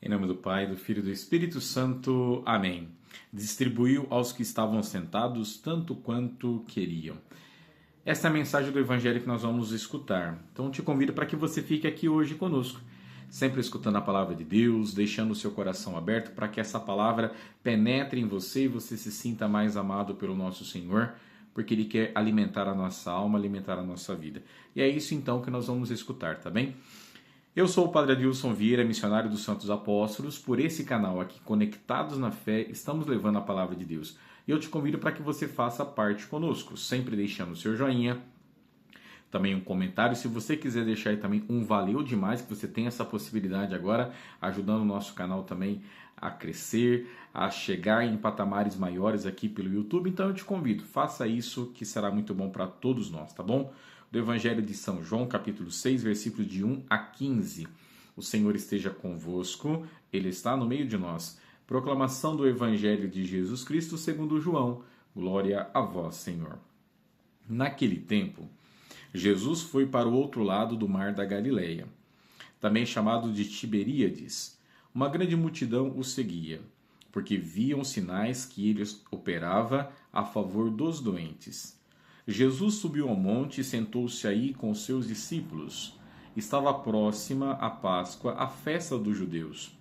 Em nome do Pai, do Filho e do Espírito Santo. Amém. Distribuiu aos que estavam sentados tanto quanto queriam. Esta é a mensagem do Evangelho que nós vamos escutar. Então te convido para que você fique aqui hoje conosco, sempre escutando a palavra de Deus, deixando o seu coração aberto para que essa palavra penetre em você e você se sinta mais amado pelo nosso Senhor, porque Ele quer alimentar a nossa alma, alimentar a nossa vida. E é isso então que nós vamos escutar, tá bem? Eu sou o Padre Adilson Vieira, missionário dos Santos Apóstolos. Por esse canal aqui, Conectados na Fé, estamos levando a palavra de Deus. E eu te convido para que você faça parte conosco, sempre deixando o seu joinha, também um comentário. Se você quiser deixar aí também um valeu demais, que você tem essa possibilidade agora, ajudando o nosso canal também a crescer, a chegar em patamares maiores aqui pelo YouTube. Então eu te convido, faça isso que será muito bom para todos nós, tá bom? Do Evangelho de São João, capítulo 6, versículos de 1 a 15. O Senhor esteja convosco, Ele está no meio de nós. Proclamação do Evangelho de Jesus Cristo segundo João. Glória a vós, Senhor. Naquele tempo, Jesus foi para o outro lado do mar da Galileia, também chamado de Tiberíades. Uma grande multidão o seguia, porque viam sinais que ele operava a favor dos doentes. Jesus subiu ao monte e sentou-se aí com os seus discípulos. Estava próxima a Páscoa, a festa dos judeus.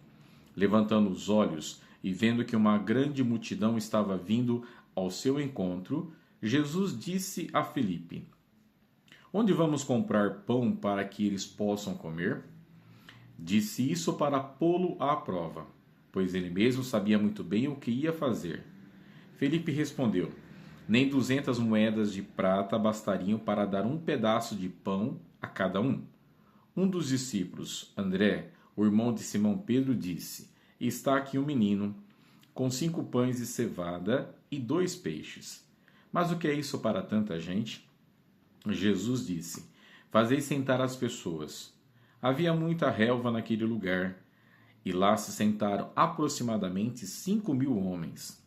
Levantando os olhos e vendo que uma grande multidão estava vindo ao seu encontro, Jesus disse a Filipe: Onde vamos comprar pão para que eles possam comer? Disse isso para pô-lo à prova, pois ele mesmo sabia muito bem o que ia fazer. Filipe respondeu: Nem 200 moedas de prata bastariam para dar um pedaço de pão a cada um. Um dos discípulos, André, o irmão de Simão Pedro, disse: Está aqui um menino, com 5 pães de cevada e 2 peixes. Mas o que é isso para tanta gente? Jesus disse: Fazei sentar as pessoas. Havia muita relva naquele lugar, e lá se sentaram aproximadamente 5.000 homens.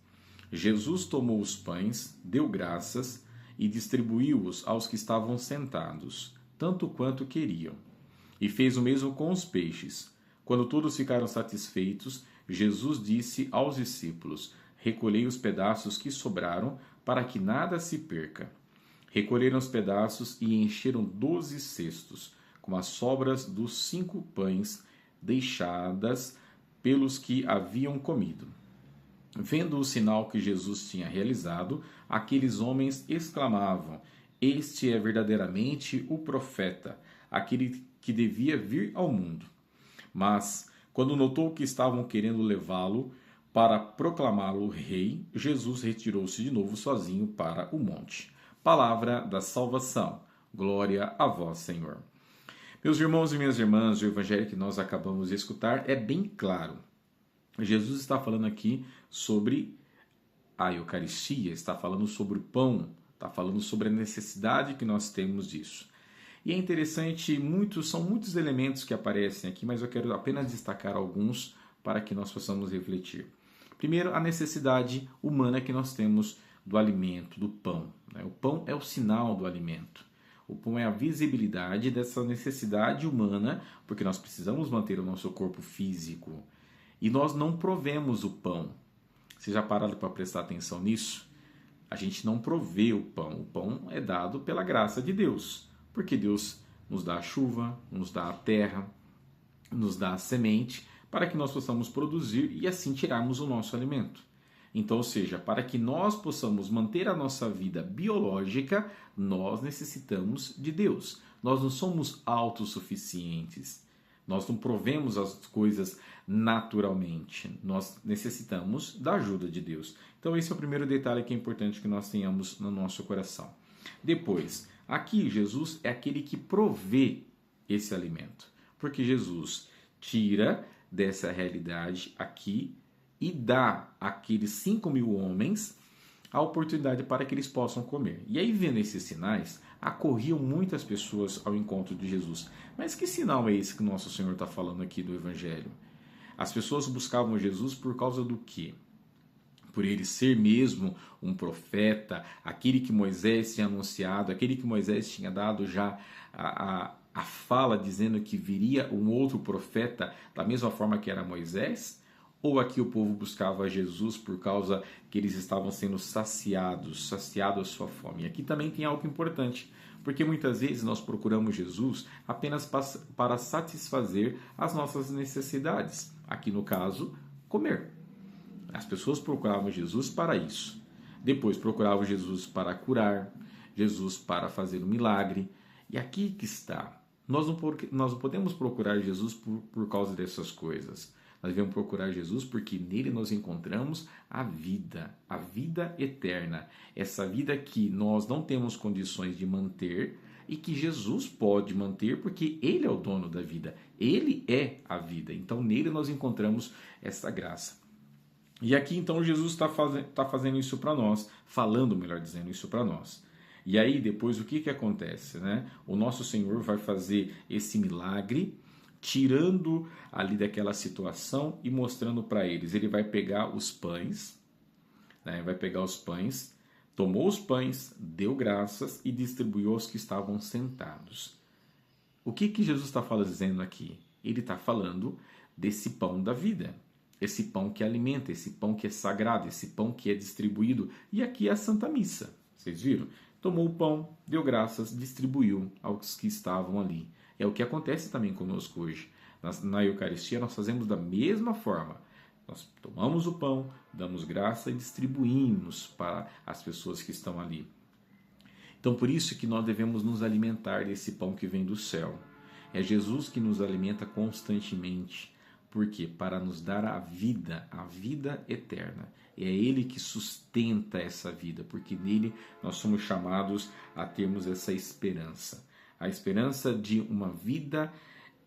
Jesus tomou os pães, deu graças e distribuiu-os aos que estavam sentados, tanto quanto queriam. E fez o mesmo com os peixes. Quando todos ficaram satisfeitos, Jesus disse aos discípulos: Recolhei os pedaços que sobraram, para que nada se perca. Recolheram os pedaços e encheram 12 cestos, com as sobras dos 5 pães deixadas pelos que haviam comido. Vendo o sinal que Jesus tinha realizado, aqueles homens exclamavam: Este é verdadeiramente o profeta, aquele que devia vir ao mundo. Mas, quando notou que estavam querendo levá-lo para proclamá-lo rei, Jesus retirou-se de novo sozinho para o monte. Palavra da salvação. Glória a vós, Senhor. Meus irmãos e minhas irmãs, o evangelho que nós acabamos de escutar é bem claro. Jesus está falando aqui sobre a Eucaristia, está falando sobre o pão, está falando sobre a necessidade que nós temos disso. E é interessante, são muitos elementos que aparecem aqui, mas eu quero apenas destacar alguns para que nós possamos refletir. Primeiro, a necessidade humana que nós temos do alimento, do pão. O pão é o sinal do alimento. O pão é a visibilidade dessa necessidade humana, porque nós precisamos manter o nosso corpo físico. E nós não provemos o pão. Você já pararam para prestar atenção nisso? A gente não provê o pão. O pão é dado pela graça de Deus. Porque Deus nos dá a chuva, nos dá a terra, nos dá a semente, para que nós possamos produzir e assim tirarmos o nosso alimento. Então, ou seja, para que nós possamos manter a nossa vida biológica, nós necessitamos de Deus. Nós não somos autossuficientes. Nós não provemos as coisas naturalmente. Nós necessitamos da ajuda de Deus. Então esse é o primeiro detalhe que é importante que nós tenhamos no nosso coração. Depois, aqui Jesus é aquele que provê esse alimento. Porque Jesus tira dessa realidade aqui e dá àqueles 5.000 homens a oportunidade para que eles possam comer. E aí, vendo esses sinais, acorriam muitas pessoas ao encontro de Jesus. Mas que sinal é esse que nosso Senhor está falando aqui do Evangelho? As pessoas buscavam Jesus por causa do quê? Por ele ser mesmo um profeta, aquele que Moisés tinha anunciado, aquele que Moisés tinha dado já a a fala dizendo que viria um outro profeta da mesma forma que era Moisés? Ou aqui o povo buscava Jesus por causa que eles estavam sendo saciados a sua fome? E aqui também tem algo importante, porque muitas vezes nós procuramos Jesus apenas para satisfazer as nossas necessidades. Aqui no caso, comer. As pessoas procuravam Jesus para isso. Depois procuravam Jesus para curar, Jesus para fazer um milagre. E aqui que está. Nós não podemos procurar Jesus por causa dessas coisas. Nós devemos procurar Jesus porque nele nós encontramos a vida eterna. Essa vida que nós não temos condições de manter e que Jesus pode manter porque ele é o dono da vida. Ele é a vida. Então nele nós encontramos essa graça. E aqui então Jesus está fazendo isso para nós, falando, melhor dizendo, isso para nós. E aí depois o que acontece, né? O nosso Senhor vai fazer esse milagre, tirando ali daquela situação e mostrando para eles. Ele vai pegar os pães, né? Tomou os pães, deu graças e distribuiu aos que estavam sentados. O que Jesus está dizendo aqui? Ele está falando desse pão da vida. Esse pão que alimenta, esse pão que é sagrado, esse pão que é distribuído. E aqui é a Santa Missa. Vocês viram? Tomou o pão, deu graças, distribuiu aos que estavam ali. É o que acontece também conosco hoje. Na Eucaristia nós fazemos da mesma forma. Nós tomamos o pão, damos graça e distribuímos para as pessoas que estão ali. Então por isso que nós devemos nos alimentar desse pão que vem do céu. É Jesus que nos alimenta constantemente. Por quê? Para nos dar a vida eterna. É Ele que sustenta essa vida, porque nele nós somos chamados a termos essa esperança. A esperança de uma vida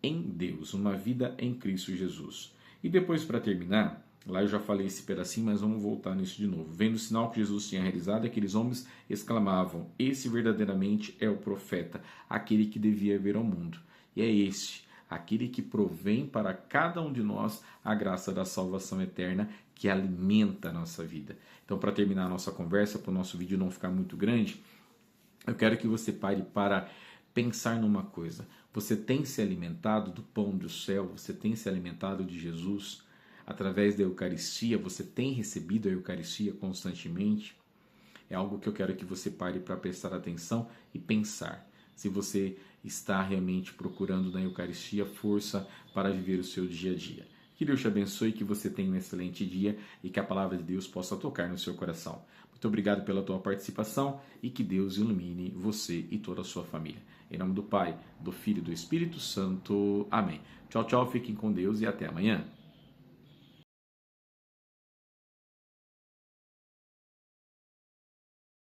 em Deus, uma vida em Cristo Jesus. E depois, para terminar, lá eu já falei esse pedacinho, mas vamos voltar nisso de novo. Vendo o sinal que Jesus tinha realizado, aqueles homens exclamavam: esse verdadeiramente é o profeta, aquele que devia vir ao mundo. E é este, aquele que provém para cada um de nós a graça da salvação eterna que alimenta a nossa vida. Então, para terminar a nossa conversa, para o nosso vídeo não ficar muito grande, eu quero que você pare para pensar numa coisa. Você tem se alimentado do pão do céu? Você tem se alimentado de Jesus? Através da Eucaristia, você tem recebido a Eucaristia constantemente? É algo que eu quero que você pare para prestar atenção e pensar. Se você está realmente procurando na Eucaristia força para viver o seu dia a dia. Que Deus te abençoe, que você tenha um excelente dia e que a palavra de Deus possa tocar no seu coração. Muito obrigado pela tua participação e que Deus ilumine você e toda a sua família. Em nome do Pai, do Filho e do Espírito Santo. Amém. Tchau, tchau, fiquem com Deus e até amanhã.